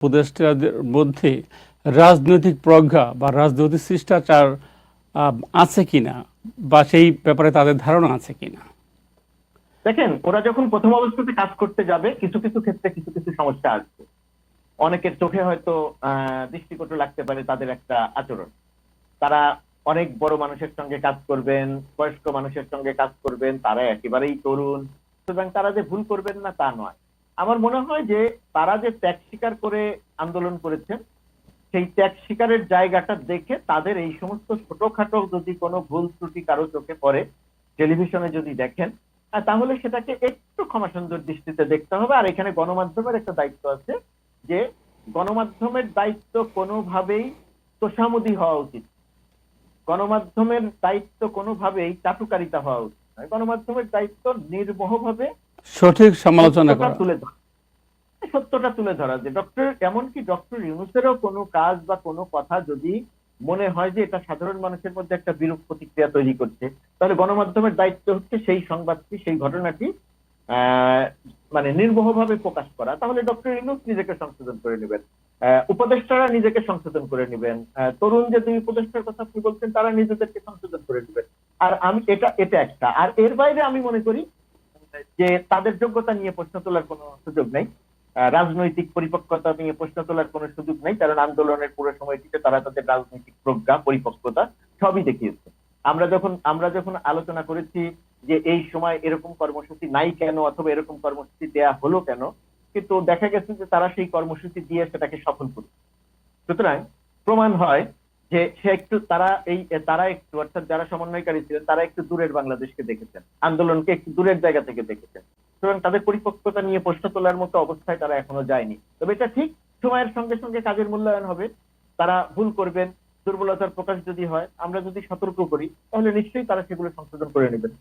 উপদেষ্টাদের মধ্যে রাজনৈতিক প্রজ্ঞা বা রাজনৈতিক শিষ্টাচার আছে কিনা, বা সেই ব্যাপারে তাদের ধারণা আছে কিনা? দেখেন, ওরা যখন প্রথম অবস্থাতে কাজ করতে যাবে কিছু কিছু ক্ষেত্রে কিছু কিছু সমস্যা আসবে। অনেকের চোখে হয়তো দৃষ্টিকটু লাগতে পারে তাদের একটা আচরণ। তারা অনেক বড় মানুষের সঙ্গে কাজ করবেন, বয়স্ক মানুষের সঙ্গে কাজ করবেন, তারা একেবারেই তরুণ, সুতরাং তারা যে ভুল করবেন না তা নয়। আমার মনে হয় যে তারা যে ত্যাগ স্বীকার করে আন্দোলন করেছেন, সেই ত্যাগ স্বীকারের জায়গাটা দেখে তাদের এই সমস্ত ছোটখাটো যদি কোনো ভুল ত্রুটি কারো চোখে পড়ে, টেলিভিশনে যদি দেখেন, তাহলে সেটাকে একটু ক্ষমাসুন্দর দৃষ্টিতে দেখতে হবে। আর এখানে গণমাধ্যমের একটা দায়িত্ব আছে, যে গণমাধ্যমের দায়িত্ব কোনোভাবেই তোষামোদী হওয়া উচিত, গণমাধ্যমের দায়িত্ব কোনোভাবেই চাটুকারিতা হওয়া উচিত নয়। গণমাধ্যমের দায়িত্ব নির্মোহভাবে সঠিক সমালোচনা সত্যটা করা। তুলে ধরা, সত্যটা তুলে ধরা। যে এমনকি ডক্টর ইউনূসেরও কোনো কাজ বা কোনো কথা যদি মনে হয় যে এটা সাধারণ মানুষের মধ্যে একটা বিরূপ প্রতিক্রিয়া তৈরি করছে, তাহলে গণমাধ্যমের দায়িত্ব হচ্ছে সেই সংবাদটি, সেই ঘটনাটি আহ মানে নির্মোহভাবে প্রকাশ করা। তাহলে ডক্টর ইউনূস নিজেকে সংশোধন করে নেবেন, উপদেষ্টারা নিজেকে সংশোধন করে নেবেন, তরুণ যে দুই উপদেষ্টার কথা আপনি বলছেন তারা নিজেদেরকে সংশোধন করে নেবেন। আর আমি এটা এটা একটা, আর এর বাইরে আমি মনে করি যে তাদের যোগ্যতা নিয়ে প্রশ্ন তোলার কোনো সুযোগ নেই, রাজনৈতিক পরিপক্কতা নিয়ে প্রশ্ন তোলার কোনো সুযোগ নেই, কারণ আন্দোলনের পুরো সময়টিতে তারা তাদের রাজনৈতিক প্রজ্ঞা, পরিপক্কতা সবই দেখিয়েছে। আমরা যখন আলোচনা করেছি যে এই সময় এরকম কর্মসূচি নাই কেন, অথবা এরকম কর্মসূচি দেয়া হলো কেন, কিন্তু দেখা গেছে যে তারা সেই কর্মসূচি দিয়ে সেটাকে সফল করেছে। সুতরাং প্রমাণ হয় যে সে একটু তারা একটু, অর্থাৎ যারা সমন্বয়কারী ছিলেন তারা একটু দূরের বাংলাদেশকে দেখেছেন, আন্দোলনকে একটু দূরের জায়গা থেকে দেখেছেন। সুতরাং তাদের পরিপক্কতা নিয়ে প্রশ্ন তোলার মতো অবস্থায় তারা এখনো যায়নি। তবে এটা ঠিক, সময়ের সঙ্গে সঙ্গে কাজের মূল্যায়ন হবে, তারা ভুল করবেন, দুর্বলতার প্রকাশ যদি হয়, আমরা যদি সতর্ক করি, তাহলে নিশ্চয়ই তারা সেগুলো সংশোধন করে নেবেন।